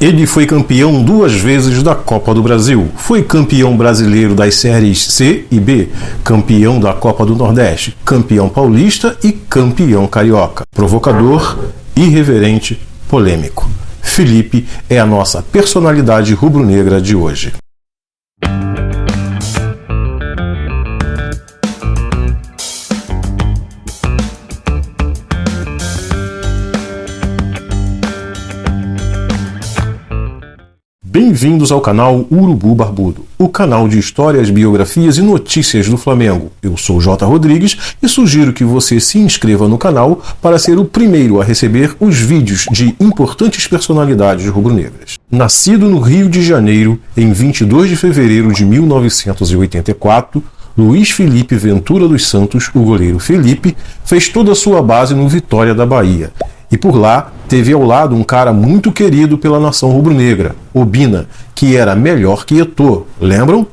Ele foi campeão 2 vezes da Copa do Brasil, foi campeão brasileiro das séries C e B, campeão da Copa do Nordeste, campeão paulista e campeão carioca. Provocador, irreverente, polêmico. Felipe é a nossa personalidade rubro-negra de hoje. Bem-vindos ao canal Urubu Barbudo, o canal de histórias, biografias e notícias do Flamengo. Eu sou J. Rodrigues e sugiro que você se inscreva no canal para ser o primeiro a receber os vídeos de importantes personalidades rubro-negras. Nascido no Rio de Janeiro em 22 de fevereiro de 1984, Luiz Felipe Ventura dos Santos, o goleiro Felipe, fez toda a sua base no Vitória da Bahia. E por lá, teve ao lado um cara muito querido pela nação rubro-negra, Obina, que era melhor que Eto'o, lembram?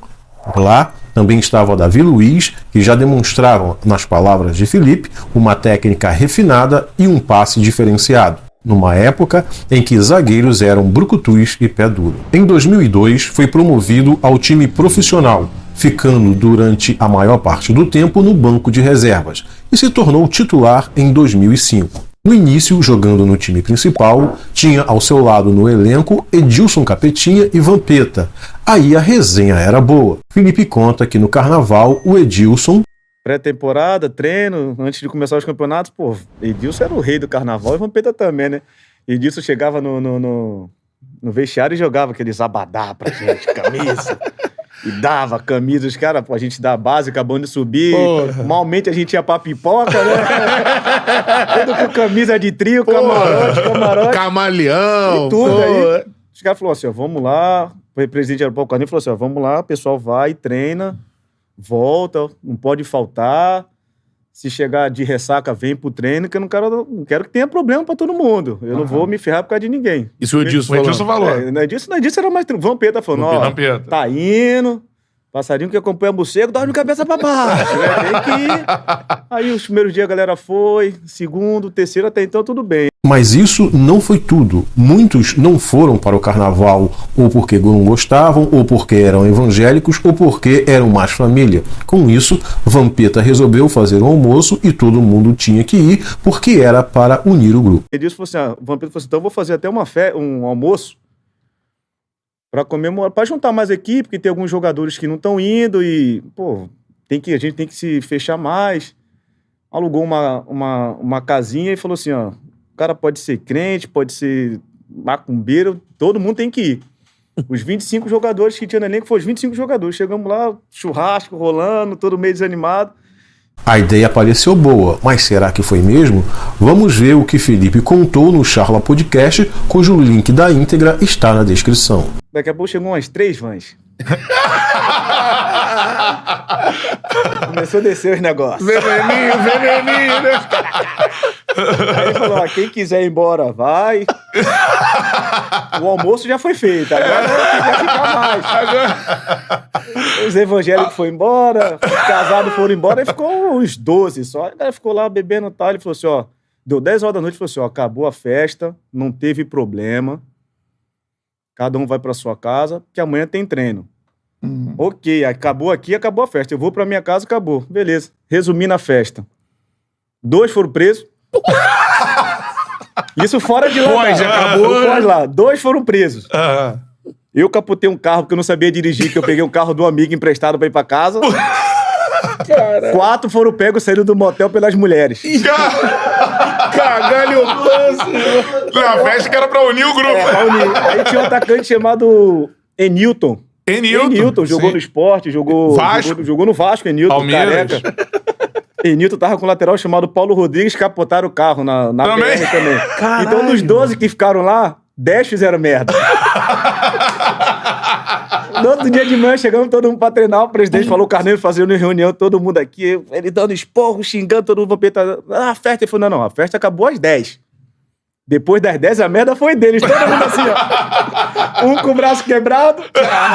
Lá também estava Davi Luiz, que já demonstravam, nas palavras de Felipe, uma técnica refinada e um passe diferenciado, numa época em que zagueiros eram brucutus e pé duro. Em 2002, foi promovido ao time profissional, ficando durante a maior parte do tempo no banco de reservas, e se tornou titular em 2005. No início, jogando no time principal, tinha ao seu lado no elenco Edilson Capetinha e Vampeta. Aí a resenha era boa. Felipe conta que no Carnaval, o Edilson... Pré-temporada, treino, antes de começar os campeonatos, Edilson era o rei do Carnaval e Vampeta também, né? Edilson chegava no vestiário e jogava aqueles abadá pra gente, camisa... E dava camisa, os caras, a gente da base, acabando de subir. Porra. Malmente a gente ia pra pipoca, né? Tudo com camisa de trio, camarote. Camaleão. E tudo aí. Os caras falaram assim, ó, vamos lá. O presidente era o Paulo Carneiro, falou assim, ó, vamos lá, o pessoal vai, treina, volta, não pode faltar. Se chegar de ressaca, vem pro treino, que eu não quero que tenha problema pra todo mundo. Eu não vou me ferrar por causa de ninguém. Isso o Edilson falou. Edilson era mais... Vampeta falou, ó, tá indo, passarinho que acompanha morcego, dorme de cabeça pra baixo. Né? Tem que ir. Aí os primeiros dias a galera foi, segundo, terceiro, até então tudo bem. Mas isso não foi tudo. Muitos não foram para o Carnaval ou porque não gostavam, ou porque eram evangélicos, ou porque eram mais família. Com isso, Vampeta resolveu fazer um almoço e todo mundo tinha que ir porque era para unir o grupo. Ele falou assim, Vampeta falou assim, então eu vou fazer até um almoço para comemorar, para juntar mais equipe, porque tem alguns jogadores que não estão indo e, a gente tem que se fechar mais. Alugou uma casinha e falou assim, ó, o cara pode ser crente, pode ser macumbeiro, todo mundo tem que ir. Os 25 jogadores que tinha no elenco foram os 25 jogadores. Chegamos lá, churrasco rolando, todo meio desanimado. A ideia pareceu boa, mas será que foi mesmo? Vamos ver o que Felipe contou no Charla Podcast, cujo link da íntegra está na descrição. Daqui a pouco chegou umas 3 vans. Começou a descer os negócios. Veneninho, né? Aí falou, ó, quem quiser ir embora, vai. O almoço já foi feito, agora não quiser ficar mais. Os evangélicos foram embora, os casados foram embora, e ficou uns 12 só. A galera ficou lá bebendo e tal, ele falou assim, ó, deu 10 horas da noite, falou assim, ó, acabou a festa, não teve problema, cada um vai pra sua casa, que amanhã tem treino. Ok, acabou aqui, acabou a festa. Eu vou pra minha casa, acabou. Beleza. Resumindo a festa. 2 foram presos. Isso fora de lá. Já acabou. Fora de lá. 2 foram presos. Eu capotei um carro porque eu não sabia dirigir, que eu peguei um carro do amigo emprestado pra ir pra casa. 4 foram pegos saindo do motel pelas mulheres. Cagalho na festa que era pra unir o grupo. Pra unir. Aí tinha um atacante chamado Enilton. Jogou no Sport, jogou no Vasco, Enilton, careca. Enilton tava com um lateral chamado Paulo Rodrigues, capotaram o carro na BR também. Caralho. Então, dos 12 que ficaram lá, 10 fizeram merda. No outro dia de manhã, chegamos todo mundo pra treinar, o presidente falou, o Carneiro fazendo reunião, todo mundo aqui, ele dando esporro, xingando, todo mundo, a festa. Ele falou, não, a festa acabou às 10. Depois das 10, a merda foi deles. Todo mundo assim, ó. Um com o braço quebrado,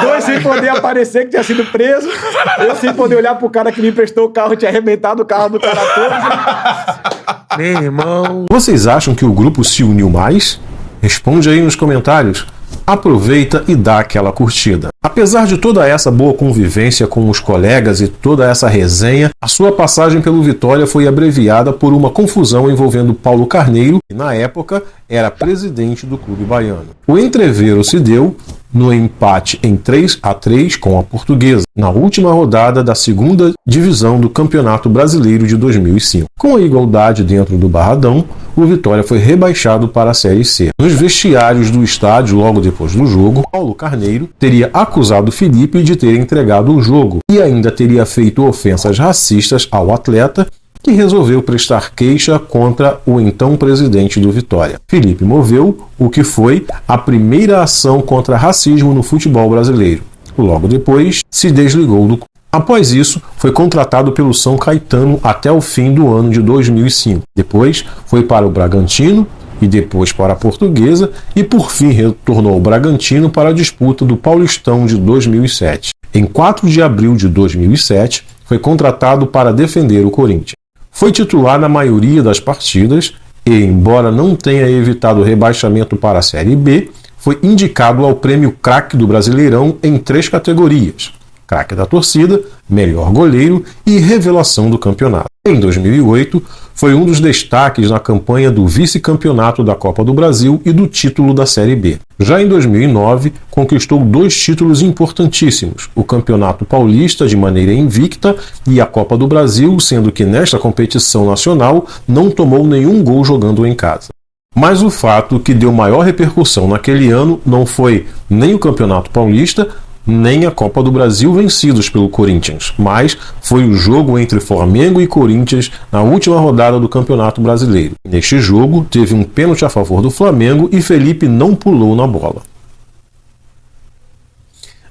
2 sem poder aparecer, que tinha sido preso. Eu sem poder olhar pro cara que me emprestou o carro, tinha arrebentado o carro do cara todo. Meu irmão. Vocês acham que o grupo se uniu mais? Responde aí nos comentários. aproveita e dá aquela curtida. Apesar de toda essa boa convivência com os colegas e toda essa resenha, a sua passagem pelo Vitória foi abreviada por uma confusão envolvendo Paulo Carneiro, que na época era presidente do clube baiano. O entrevero se deu no empate em 3-3 com a Portuguesa, na última rodada da segunda divisão do Campeonato Brasileiro de 2005. Com a igualdade dentro do Barradão, o Vitória foi rebaixado para a Série C. Nos vestiários do estádio, logo depois do jogo, Paulo Carneiro teria acusado Felipe de ter entregado o jogo e ainda teria feito ofensas racistas ao atleta, que resolveu prestar queixa contra o então presidente do Vitória. Felipe moveu o que foi a primeira ação contra racismo no futebol brasileiro. Logo depois, se desligou do clube. Após isso, foi contratado pelo São Caetano até o fim do ano de 2005. Depois, foi para o Bragantino e depois para a Portuguesa e, por fim, retornou ao Bragantino para a disputa do Paulistão de 2007. Em 4 de abril de 2007, foi contratado para defender o Corinthians. Foi titular na maioria das partidas e, embora não tenha evitado o rebaixamento para a Série B, foi indicado ao prêmio Craque do Brasileirão em 3 categorias: Craque da Torcida, Melhor Goleiro e Revelação do Campeonato. Em 2008, foi um dos destaques na campanha do vice-campeonato da Copa do Brasil e do título da Série B. Já em 2009, conquistou 2 títulos importantíssimos, o Campeonato Paulista de maneira invicta e a Copa do Brasil, sendo que nesta competição nacional não tomou nenhum gol jogando em casa. Mas o fato que deu maior repercussão naquele ano não foi nem o Campeonato Paulista, nem a Copa do Brasil vencidos pelo Corinthians, mas foi o jogo entre Flamengo e Corinthians na última rodada do Campeonato Brasileiro. Neste jogo, teve um pênalti a favor do Flamengo e Felipe não pulou na bola.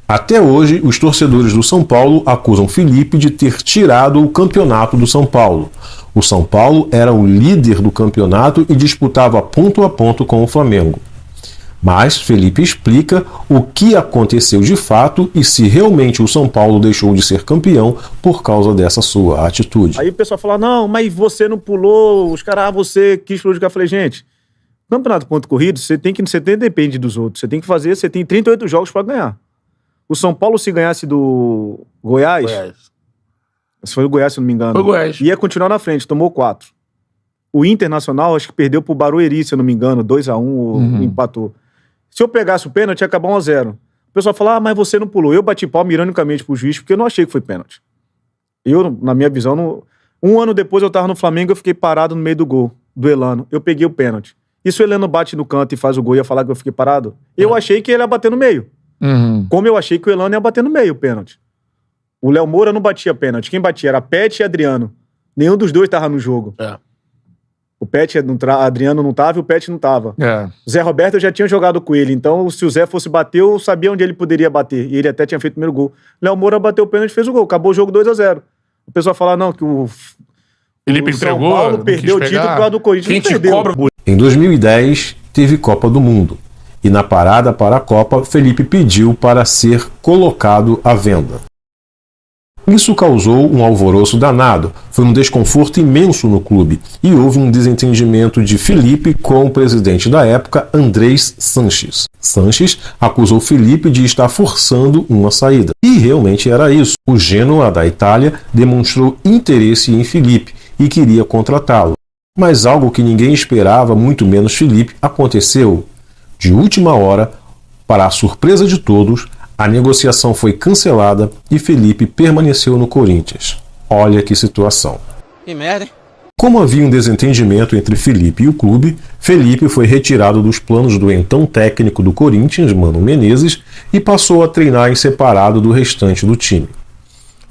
Até hoje, os torcedores do São Paulo acusam Felipe de ter tirado o campeonato do São Paulo. O São Paulo era o líder do campeonato e disputava ponto a ponto com o Flamengo. Mas Felipe explica o que aconteceu de fato e se realmente o São Paulo deixou de ser campeão por causa dessa sua atitude. Aí o pessoal fala, não, mas você não pulou, os caras, você quis prejudicar. Eu falei, gente, campeonato ponto corrido, você depende dos outros, você tem que fazer, você tem 38 jogos para ganhar. O São Paulo, se ganhasse do Goiás, se foi o Goiás, se não me engano, foi o Goiás, ia continuar na frente, tomou 4. O Internacional, acho que perdeu pro Barueri, se eu não me engano, 2-1, empatou. Se eu pegasse o pênalti, ia acabar 1-0. O pessoal fala, mas você não pulou. Eu bati palma ironicamente pro juiz, porque eu não achei que foi pênalti. Eu, na minha visão, não... Um ano depois eu tava no Flamengo, eu fiquei parado no meio do gol, do Elano. Eu peguei o pênalti. E se o Elano bate no canto e faz o gol, ia falar que eu fiquei parado? Eu achei que ele ia bater no meio. Como eu achei que o Elano ia bater no meio, o pênalti. O Léo Moura não batia pênalti. Quem batia era Pet e Adriano. Nenhum dos dois tava no jogo. O Pet, Adriano não tava e o Pet não tava. Zé Roberto eu já tinha jogado com ele, então se o Zé fosse bater, eu sabia onde ele poderia bater. E ele até tinha feito o primeiro gol. Léo Moura bateu o pênalti e fez o gol. Acabou o jogo 2-0. O pessoal fala, não, que o São Paulo perdeu o título por causa do Corinthians. Quem te cobra? Em 2010, teve Copa do Mundo. E na parada para a Copa, Felipe pediu para ser colocado à venda. Isso causou um alvoroço danado, foi um desconforto imenso no clube e houve um desentendimento de Felipe com o presidente da época, Andrés Sanches. Sanches acusou Felipe de estar forçando uma saída. E realmente era isso. O Genoa da Itália demonstrou interesse em Felipe e queria contratá-lo. Mas algo que ninguém esperava, muito menos Felipe, aconteceu. De última hora, para a surpresa de todos, a negociação foi cancelada e Felipe permaneceu no Corinthians. Olha que situação. Que merda, hein? Como havia um desentendimento entre Felipe e o clube, Felipe foi retirado dos planos do então técnico do Corinthians, Mano Menezes, e passou a treinar em separado do restante do time.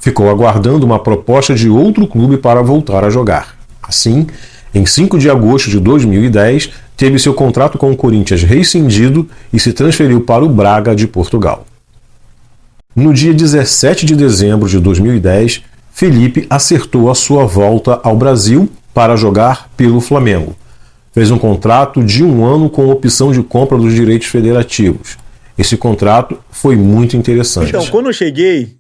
Ficou aguardando uma proposta de outro clube para voltar a jogar. Assim, em 5 de agosto de 2010, teve seu contrato com o Corinthians rescindido e se transferiu para o Braga de Portugal. No dia 17 de dezembro de 2010, Felipe acertou a sua volta ao Brasil para jogar pelo Flamengo. Fez um contrato de 1 ano com opção de compra dos direitos federativos. Esse contrato foi muito interessante. Então, quando eu cheguei,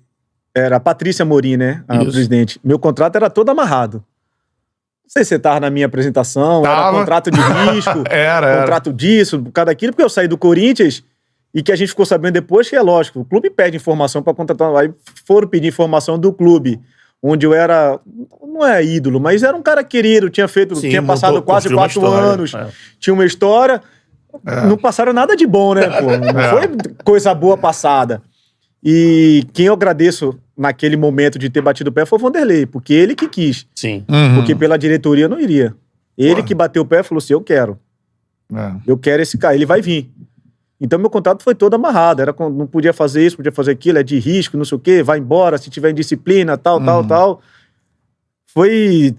era a Patrícia Morim, né? A presidente. Meu contrato era todo amarrado. Não sei se você estava na minha apresentação, era contrato de risco, era. Contrato disso, por causa daquilo, porque eu saí do Corinthians e que a gente ficou sabendo depois que é lógico, o clube pede informação para contratar, aí foram pedir informação do clube, onde eu era, não é ídolo, mas era um cara querido, tinha passado quase 4 anos, tinha uma história, não passaram nada de bom, né, pô? Não foi coisa boa passada. E quem eu agradeço naquele momento de ter batido o pé foi o Vanderlei, porque ele que quis. Sim. Porque pela diretoria não iria. Ele que bateu o pé e falou assim, eu quero. Eu quero esse cara, ele vai vir. Então meu contrato foi todo amarrado, não podia fazer isso, podia fazer aquilo, é de risco, não sei o quê, vai embora, se tiver indisciplina, tal. Foi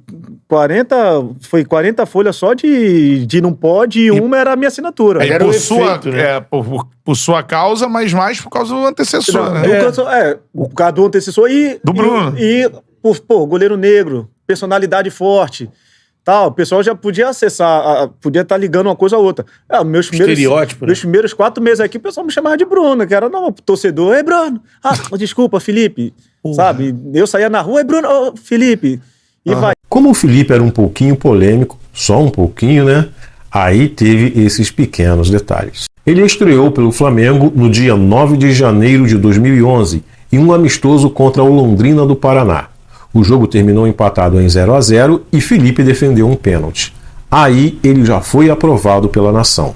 40 folhas só de não pode e uma era a minha assinatura. Era por sua causa, mas mais por causa do antecessor, né? Por causa do antecessor e... Do Bruno. Goleiro negro, personalidade forte, tal. O pessoal já podia acessar, podia estar ligando uma coisa a outra. Estereótipo, meus primeiros 4 meses aqui, o pessoal me chamava de Bruno, que era torcedor. Ei, Bruno! Desculpa, Felipe. Sabe? Eu saía na rua, Bruno, Felipe... E vai. Como o Felipe era um pouquinho polêmico, só um pouquinho, né? Aí teve esses pequenos detalhes. Ele estreou pelo Flamengo no dia 9 de janeiro de 2011 em um amistoso contra o Londrina do Paraná. O jogo terminou empatado em 0-0 e Felipe defendeu um pênalti. Aí ele já foi aprovado pela nação.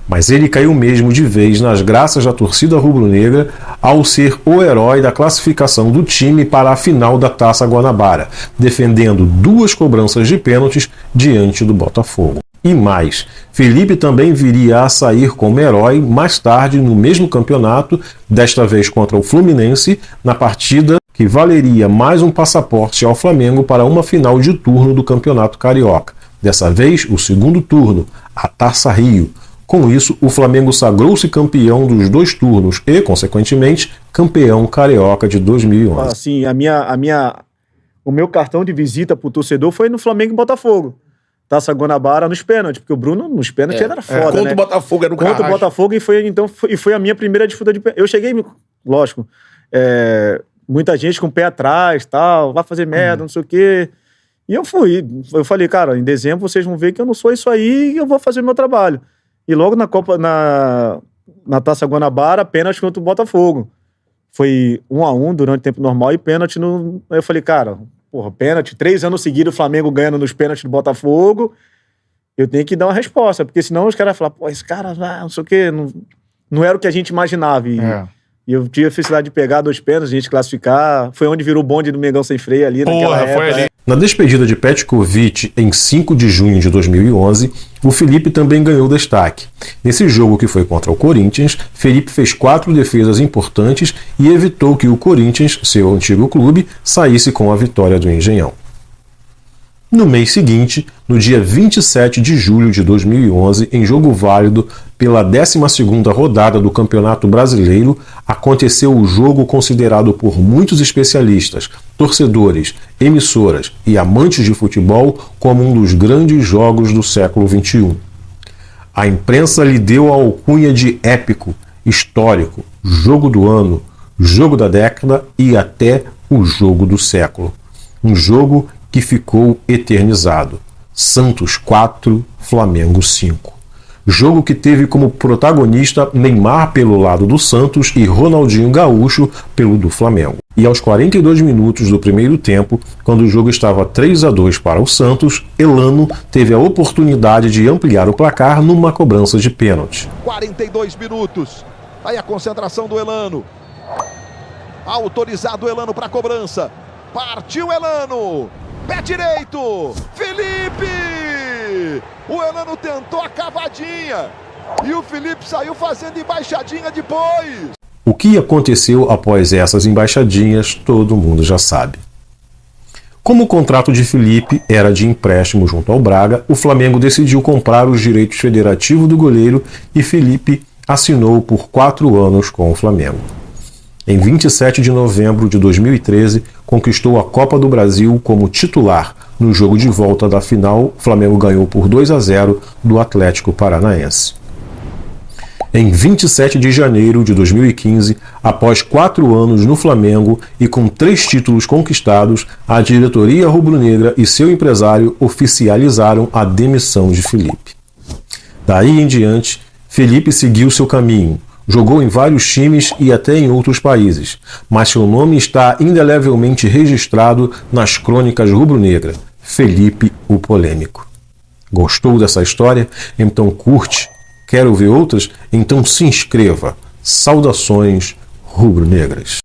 Mas ele caiu mesmo de vez nas graças da torcida rubro-negra ao ser o herói da classificação do time para a final da Taça Guanabara, defendendo 2 cobranças de pênaltis diante do Botafogo. E mais, Felipe também viria a sair como herói mais tarde no mesmo campeonato, desta vez contra o Fluminense, na partida que valeria mais um passaporte ao Flamengo para uma final de turno do Campeonato Carioca. Dessa vez, o segundo turno, a Taça Rio. Com isso, o Flamengo sagrou-se campeão dos 2 turnos e, consequentemente, campeão carioca de 2011. Assim, o meu cartão de visita pro torcedor foi no Flamengo e Botafogo. Taça Guanabara nos pênaltis, porque o Bruno nos pênaltis era foda, contra né? o Botafogo era um Contra o Botafogo e foi a minha primeira disputa de pênalti. Eu cheguei, lógico, muita gente com o pé atrás, tal, vai fazer merda, não sei o quê. E eu fui. Eu falei, cara, em dezembro vocês vão ver que eu não sou isso aí e eu vou fazer o meu trabalho. E logo na Taça Guanabara, pênalti contra o Botafogo. Foi 1-1 durante o tempo normal e pênalti no... Aí eu falei, cara, pênalti, 3 anos seguidos o Flamengo ganhando nos pênaltis do Botafogo, eu tenho que dar uma resposta, porque senão os caras vão falar, esse cara, não sei o quê, não era o que a gente imaginava. E eu tive a felicidade de pegar 2 pênaltis, a gente classificar, foi onde virou o bonde do Mengão Sem Freio ali naquela época. Foi ali. Na despedida de Petkovic, em 5 de junho de 2011, o Felipe também ganhou destaque. Nesse jogo que foi contra o Corinthians, Felipe fez 4 defesas importantes e evitou que o Corinthians, seu antigo clube, saísse com a vitória do Engenhão. No mês seguinte, no dia 27 de julho de 2011, em jogo válido pela 12ª rodada do Campeonato Brasileiro, aconteceu o jogo considerado por muitos especialistas, torcedores, emissoras e amantes de futebol como um dos grandes jogos do século XXI. A imprensa lhe deu a alcunha de épico, histórico, jogo do ano, jogo da década e até o jogo do século. Um jogo que ficou eternizado. Santos 4, Flamengo 5. Jogo que teve como protagonista Neymar pelo lado do Santos e Ronaldinho Gaúcho pelo do Flamengo. E aos 42 minutos do primeiro tempo, quando o jogo estava 3-2 para o Santos, Elano teve a oportunidade de ampliar o placar numa cobrança de pênalti. 42 minutos. Aí a concentração do Elano. Autorizado o Elano para a cobrança. Partiu Elano. Pé direito, Felipe! O Elano tentou a cavadinha e o Felipe saiu fazendo embaixadinha depois. O que aconteceu após essas embaixadinhas, todo mundo já sabe. Como o contrato de Felipe era de empréstimo junto ao Braga, o Flamengo decidiu comprar os direitos federativos do goleiro e Felipe assinou por 4 anos com o Flamengo. Em 27 de novembro de 2013, conquistou a Copa do Brasil como titular. No jogo de volta da final, o Flamengo ganhou por 2-0 do Atlético Paranaense. Em 27 de janeiro de 2015, após 4 anos no Flamengo e com 3 títulos conquistados, a diretoria rubro-negra e seu empresário oficializaram a demissão de Felipe. Daí em diante, Felipe seguiu seu caminho, jogou em vários times e até em outros países, mas seu nome está indelevelmente registrado nas crônicas rubro-negra. Felipe o Polêmico. Gostou dessa história? Então curte. Quer ouvir outras? Então se inscreva. Saudações rubro-negras.